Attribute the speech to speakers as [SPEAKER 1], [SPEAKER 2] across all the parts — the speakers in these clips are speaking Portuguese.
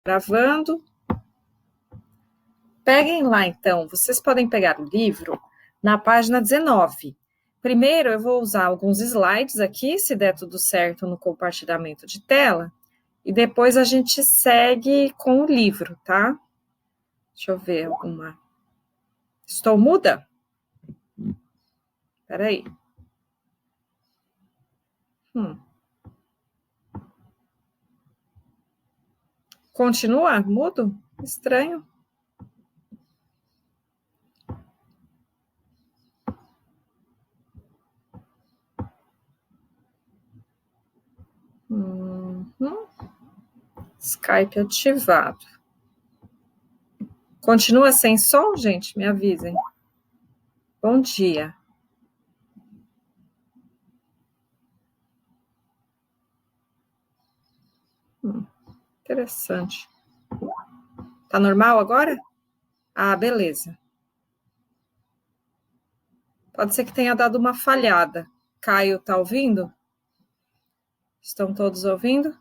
[SPEAKER 1] Gravando. Peguem lá, então, vocês podem pegar o livro na página 19. Primeiro, eu vou usar alguns slides aqui, se der tudo certo no compartilhamento de tela, e depois a gente segue com o livro, tá? Deixa eu ver alguma... Estou muda? Espera aí. Continua mudo? Estranho. Skype ativado. Continua sem som, gente? Me avisem. Bom dia. Interessante. Tá normal agora? Ah, beleza. Pode ser que tenha dado uma falhada. Caio, tá ouvindo? Estão todos ouvindo?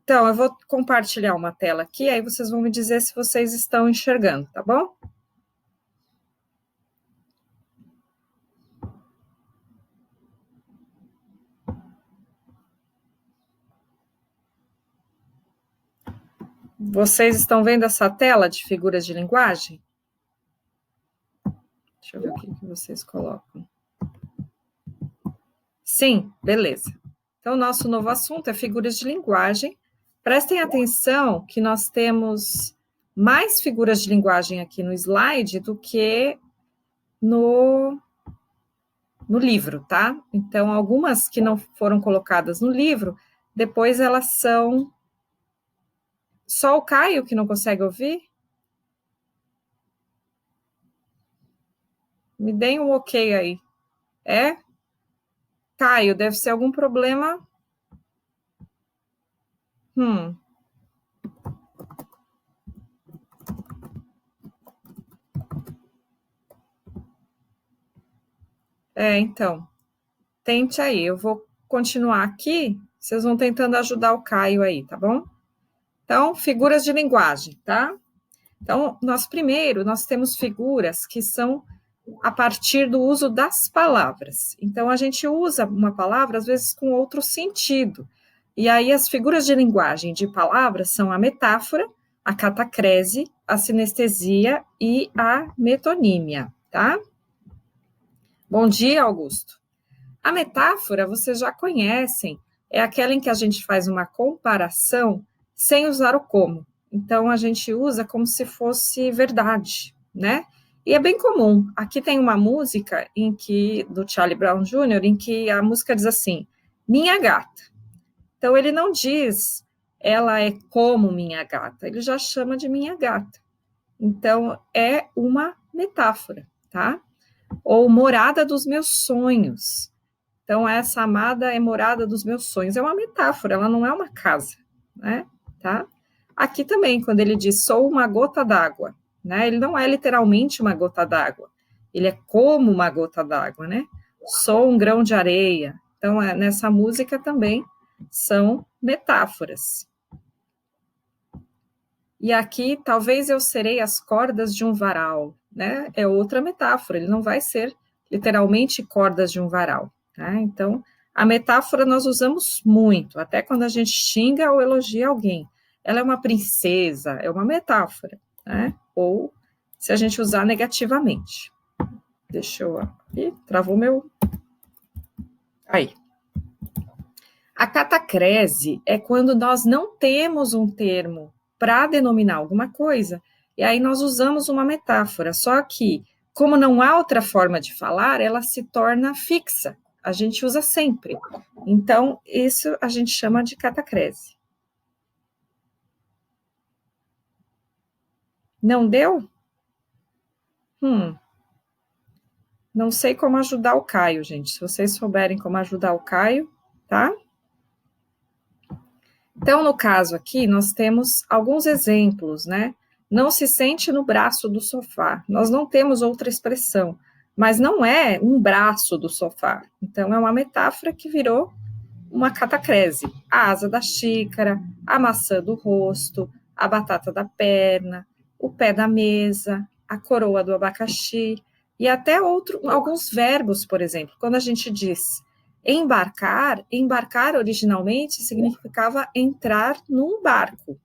[SPEAKER 1] Então, eu vou compartilhar uma tela aqui, aí vocês vão me dizer se vocês estão enxergando, tá bom? Vocês estão vendo essa tela de figuras de linguagem? Deixa eu ver o que vocês colocam. Sim, beleza. Então, o nosso novo assunto é figuras de linguagem. Prestem atenção que nós temos mais figuras de linguagem aqui no slide do que no livro, tá? Então, algumas que não foram colocadas no livro, depois elas são... Só o Caio que não consegue ouvir? Me deem um ok aí. É? Caio, deve ser algum problema... Então, tente aí, eu vou continuar aqui, vocês vão tentando ajudar o Caio aí, tá bom? Então, figuras de linguagem, tá? Então, nós temos figuras que são a partir do uso das palavras. Então, a gente usa uma palavra, às vezes, com outro sentido. E aí, as figuras de linguagem de palavras são a metáfora, a catacrese, a sinestesia e a metonímia, tá? Bom dia, Augusto. A metáfora, vocês já conhecem, é aquela em que a gente faz uma comparação sem usar o como. Então, a gente usa como se fosse verdade, né? E é bem comum. Aqui tem uma música do Charlie Brown Jr., em que a música diz assim, minha gata. Então, ele não diz, ela é como minha gata, ele já chama de minha gata. Então, é uma metáfora, tá? Ou morada dos meus sonhos. Então, essa amada é morada dos meus sonhos. É uma metáfora, ela não é uma casa, né? Tá? Aqui também, quando ele diz, sou uma gota d'água, né? Ele não é literalmente uma gota d'água. Ele é como uma gota d'água, né? Sou um grão de areia. Então, nessa música também são metáforas. E aqui, talvez eu serei as cordas de um varal, né? É outra metáfora, ele não vai ser literalmente cordas de um varal, tá? Então, a metáfora nós usamos muito, até quando a gente xinga ou elogia alguém. Ela é uma princesa, é uma metáfora, né? Ou se a gente usar negativamente. Deixa eu... Ih, travou meu... Aí. A catacrese é quando nós não temos um termo para denominar alguma coisa, e aí nós usamos uma metáfora, só que, como não há outra forma de falar, ela se torna fixa, a gente usa sempre. Então, isso a gente chama de catacrese. Não deu? Não sei como ajudar o Caio, gente. Se vocês souberem como ajudar o Caio, tá? Então, no caso aqui, nós temos alguns exemplos, né? Não se sente no braço do sofá. Nós não temos outra expressão, mas não é um braço do sofá. Então, é uma metáfora que virou uma catacrese, a asa da xícara, a maçã do rosto, a batata da perna, o pé da mesa, a coroa do abacaxi, e até alguns verbos, por exemplo, quando a gente diz embarcar, embarcar originalmente significava entrar num barco.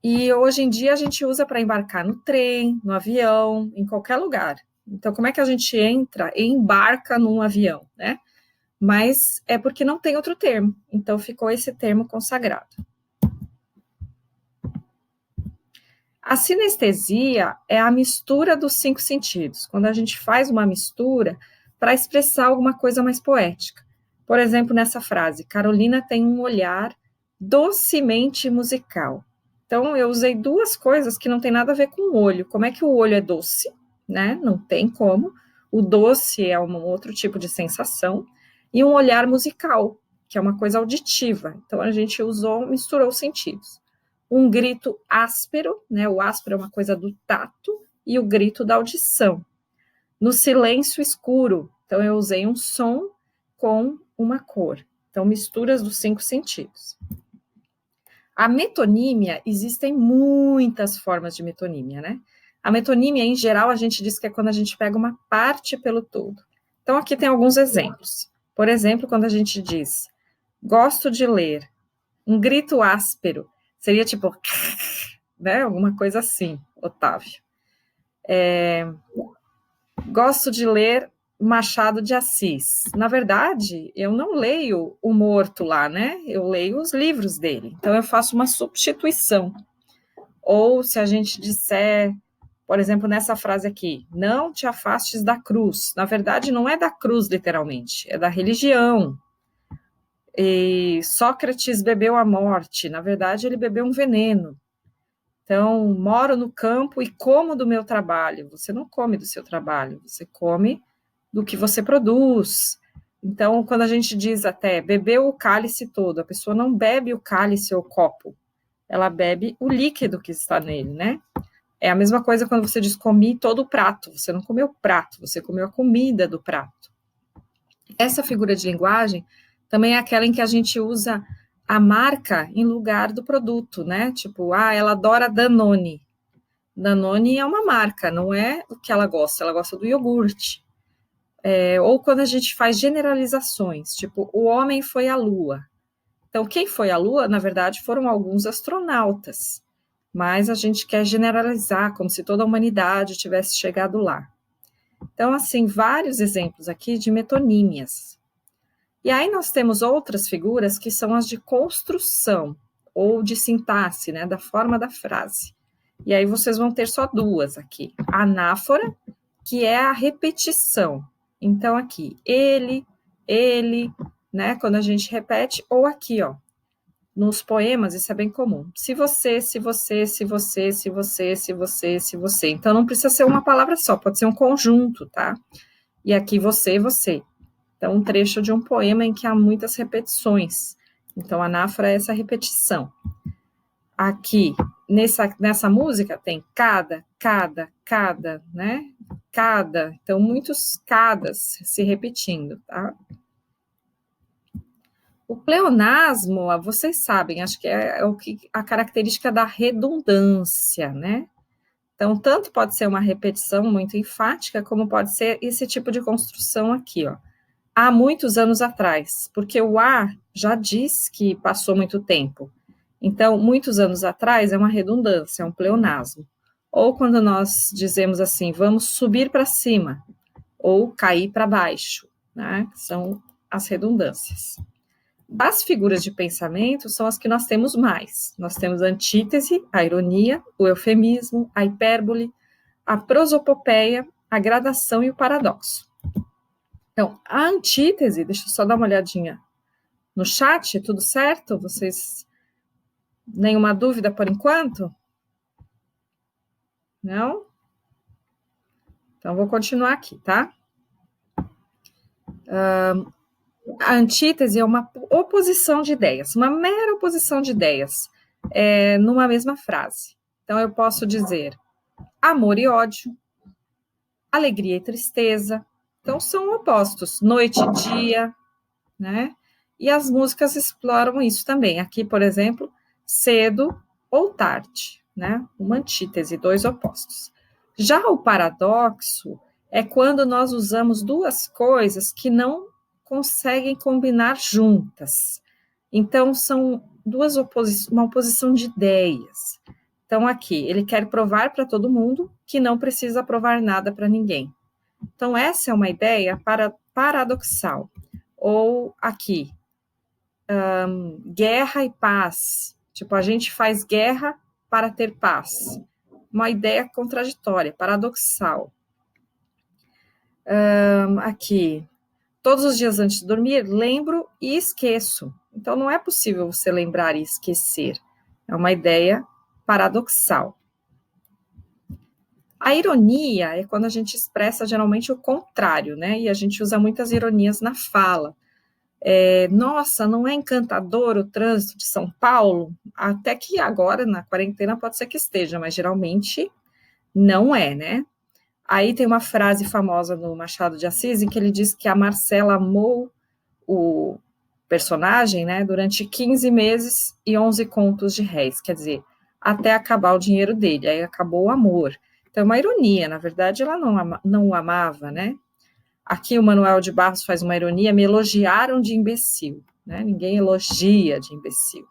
[SPEAKER 1] E hoje em dia a gente usa para embarcar no trem, no avião, em qualquer lugar. Então, como é que a gente entra e embarca num avião, né? Mas é porque não tem outro termo. Então, ficou esse termo consagrado. A sinestesia é a mistura dos 5 sentidos. Quando a gente faz uma mistura para expressar alguma coisa mais poética. Por exemplo, nessa frase, Carolina tem um olhar docemente musical. Então, eu usei 2 coisas que não tem nada a ver com o olho. Como é que o olho é doce, né? Não tem como. O doce é um outro tipo de sensação. E um olhar musical, que é uma coisa auditiva. Então, a gente misturou os sentidos. Um grito áspero, né? O áspero é uma coisa do tato, e o grito da audição. No silêncio escuro, então eu usei um som com uma cor. Então, misturas dos 5 sentidos. A metonímia, existem muitas formas de metonímia, né? A metonímia, em geral, a gente diz que é quando a gente pega uma parte pelo todo. Então, aqui tem alguns exemplos. Por exemplo, quando a gente diz, gosto de ler, um grito áspero, seria tipo, né? Alguma coisa assim, Otávio. Gosto de ler Machado de Assis. Na verdade, eu não leio o morto lá, né? Eu leio os livros dele. Então, eu faço uma substituição. Ou se a gente disser, por exemplo, nessa frase aqui, não te afastes da cruz. Na verdade, não é da cruz, literalmente, é da religião. E Sócrates bebeu a morte. Na verdade, ele bebeu um veneno. Então, moro no campo e como do meu trabalho. Você não come do seu trabalho, você come do que você produz. Então, quando a gente diz até bebeu o cálice todo, a pessoa não bebe o cálice ou copo, ela bebe o líquido que está nele, né? É a mesma coisa quando você diz comi todo o prato, você não comeu o prato, você comeu a comida do prato. Essa figura de linguagem também é aquela em que a gente usa a marca em lugar do produto, né? Tipo, ela adora Danone. Danone é uma marca, não é o que ela gosta do iogurte. Ou quando a gente faz generalizações, tipo, o homem foi à Lua. Então, quem foi à Lua, na verdade, foram alguns astronautas, mas a gente quer generalizar, como se toda a humanidade tivesse chegado lá. Então, assim, vários exemplos aqui de metonímias. E aí nós temos outras figuras que são as de construção, ou de sintaxe, né, da forma da frase. E aí vocês vão ter só 2 aqui. A anáfora, que é a repetição. Então, aqui, ele, né, quando a gente repete, ou aqui, ó, nos poemas, isso é bem comum. Se você, se você, se você, se você, se você, se você. Então, não precisa ser uma palavra só, pode ser um conjunto, tá? E aqui, você, você. Então, um trecho de um poema em que há muitas repetições. Então, anáfora é essa repetição. Aqui, nessa música, tem cada, né? Cada. Então, muitos cadas se repetindo, tá? O pleonasmo, vocês sabem, acho que é a característica da redundância, né? Então, tanto pode ser uma repetição muito enfática, como pode ser esse tipo de construção aqui, ó. Há muitos anos atrás, porque o há já diz que passou muito tempo. Então, muitos anos atrás é uma redundância, é um pleonasmo. Ou quando nós dizemos assim, vamos subir para cima, ou cair para baixo, né? São as redundâncias. Das figuras de pensamento, são as que nós temos mais. Nós temos a antítese, a ironia, o eufemismo, a hipérbole, a prosopopeia, a gradação e o paradoxo. Então, a antítese, deixa eu só dar uma olhadinha no chat, tudo certo? Vocês, nenhuma dúvida por enquanto? Não? Então, vou continuar aqui, tá? A antítese é uma oposição de ideias, uma mera oposição de ideias, numa mesma frase. Então, eu posso dizer amor e ódio, alegria e tristeza, Então, são opostos, noite e dia, né? E as músicas exploram isso também. Aqui, por exemplo, cedo ou tarde, né? Uma antítese, dois opostos. Já o paradoxo é quando nós usamos duas coisas que não conseguem combinar juntas. Então, são uma oposição de ideias. Então, aqui, ele quer provar para todo mundo que não precisa provar nada para ninguém. Então, essa é uma ideia paradoxal. Ou aqui, guerra e paz. Tipo, a gente faz guerra para ter paz. Uma ideia contraditória, paradoxal. Aqui, todos os dias antes de dormir, lembro e esqueço. Então, não é possível você lembrar e esquecer. É uma ideia paradoxal. A ironia é quando a gente expressa geralmente o contrário, né? E a gente usa muitas ironias na fala. Nossa, não é encantador o trânsito de São Paulo? Até que agora, na quarentena, pode ser que esteja, mas geralmente não é, né? Aí tem uma frase famosa no Machado de Assis, em que ele diz que a Marcela amou o personagem, né, durante 15 meses e 11 contos de réis, quer dizer, até acabar o dinheiro dele, aí acabou o amor. Então, é uma ironia, na verdade, ela não o amava, né? Aqui o Manuel de Barros faz uma ironia, me elogiaram de imbecil, né? Ninguém elogia de imbecil.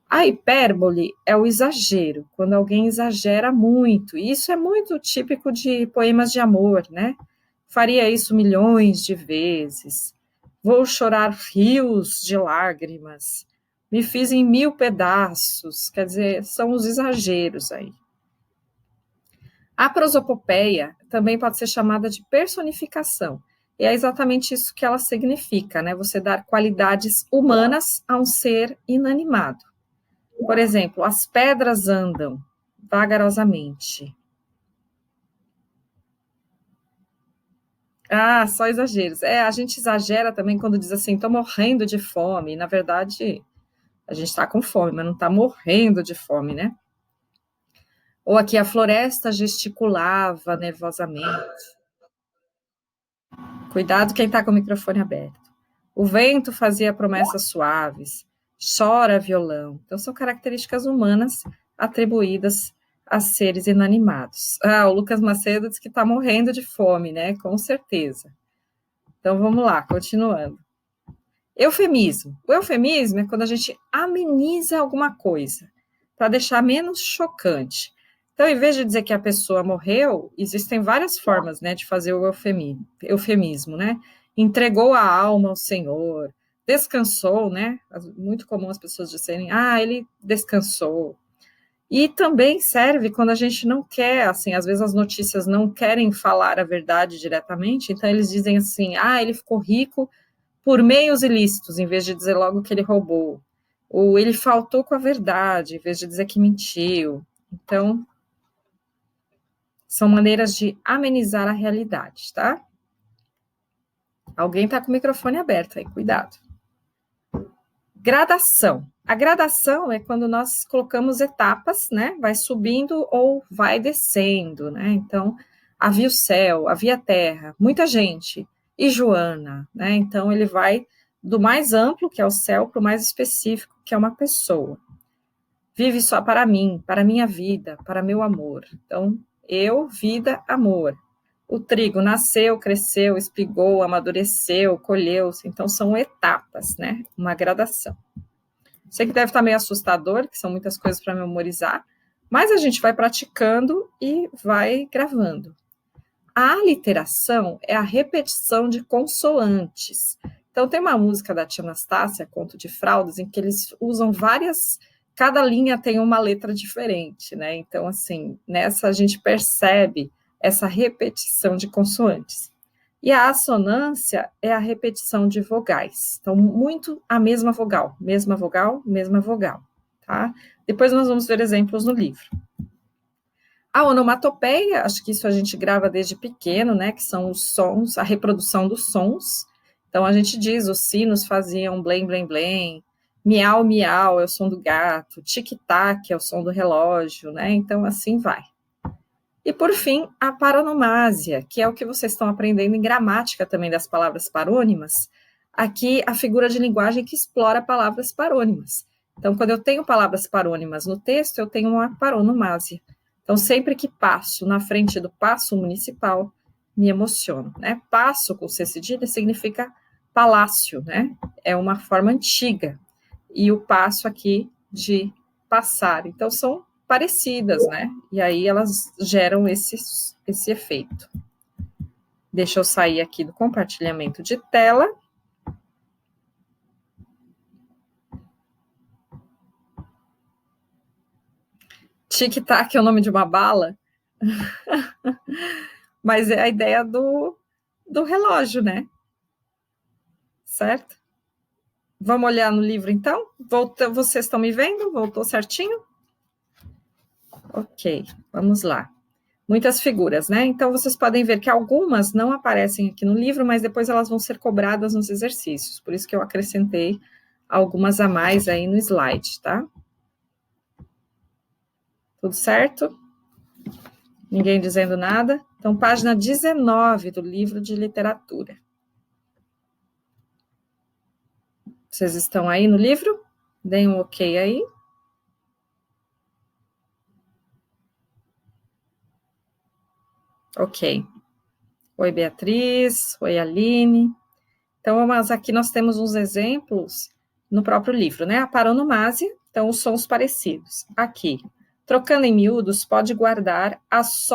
[SPEAKER 1] A hipérbole é o exagero, quando alguém exagera muito, e isso é muito típico de poemas de amor, né? Faria isso milhões de vezes. Vou chorar rios de lágrimas. Me fiz em 1000 pedaços, quer dizer, são os exageros aí. A prosopopeia também pode ser chamada de personificação. E é exatamente isso que ela significa, né? Você dar qualidades humanas a um ser inanimado. Por exemplo, as pedras andam vagarosamente. Ah, só exageros. A gente exagera também quando diz assim, estou morrendo de fome. Na verdade, a gente está com fome, mas não está morrendo de fome, né? Ou aqui, a floresta gesticulava nervosamente. Cuidado quem está com o microfone aberto. O vento fazia promessas suaves. Chora violão. Então, são características humanas atribuídas a seres inanimados. Ah, o Lucas Macedo diz que está morrendo de fome, né? Com certeza. Então, vamos lá, continuando. Eufemismo. O eufemismo é quando a gente ameniza alguma coisa, para deixar menos chocante. Então, em vez de dizer que a pessoa morreu, existem várias formas, né, de fazer o eufemismo, né? Entregou a alma ao Senhor, descansou, né? Muito comum as pessoas dizerem, ele descansou. E também serve quando a gente não quer, assim, às vezes as notícias não querem falar a verdade diretamente, então eles dizem assim, ele ficou rico por meios ilícitos, em vez de dizer logo que ele roubou. Ou ele faltou com a verdade, em vez de dizer que mentiu. Então, são maneiras de amenizar a realidade, tá? Alguém está com o microfone aberto aí, cuidado. Gradação. A gradação é quando nós colocamos etapas, né? Vai subindo ou vai descendo, né? Então, havia o céu, havia a terra, muita gente, e Joana, né? Então, ele vai do mais amplo, que é o céu, para o mais específico, que é uma pessoa. Vive só para mim, para minha vida, para meu amor. Então, eu, vida, amor. O trigo nasceu, cresceu, espigou, amadureceu, colheu-se. Então, são etapas, né? Uma gradação. Sei que deve estar meio assustador, que são muitas coisas para memorizar, mas a gente vai praticando e vai gravando. A aliteração é a repetição de consoantes. Então, tem uma música da Tia Anastácia, Conto de Fraldas, em que eles usam cada linha tem uma letra diferente, né? Então, assim, nessa a gente percebe essa repetição de consoantes. E a assonância é a repetição de vogais. Então, muito a mesma vogal, mesma vogal, mesma vogal, tá? Depois nós vamos ver exemplos no livro. A onomatopeia, acho que isso a gente grava desde pequeno, né? Que são os sons, a reprodução dos sons. Então, a gente diz, os sinos faziam blém, blém, blém, miau, miau é o som do gato, tic-tac é o som do relógio, né? Então, assim vai. E, por fim, a paronomásia, que é o que vocês estão aprendendo em gramática também das palavras parônimas. Aqui, a figura de linguagem que explora palavras parônimas. Então, quando eu tenho palavras parônimas no texto, eu tenho uma paronomásia. Então, sempre que passo na frente do paço municipal, me emociono, né? Paço com C cedilha significa palácio, né? É uma forma antiga. E o passo aqui de passar. Então, são parecidas, né? E aí elas geram esse efeito. Deixa eu sair aqui do compartilhamento de tela. Tic-tac é o nome de uma bala, mas é a ideia do relógio, né? Certo? Vamos olhar no livro, então? Vocês estão me vendo? Voltou certinho? Ok, vamos lá. Muitas figuras, né? Então, vocês podem ver que algumas não aparecem aqui no livro, mas depois elas vão ser cobradas nos exercícios. Por isso que eu acrescentei algumas a mais aí no slide, tá? Tudo certo? Ninguém dizendo nada? Então, página 19 do livro de literatura. Vocês estão aí no livro? Deem um ok aí. Ok. Oi, Beatriz. Oi, Aline. Então, mas aqui nós temos uns exemplos no próprio livro, né? A paronomásia, então, os sons parecidos. Aqui, trocando em miúdos, pode guardar a só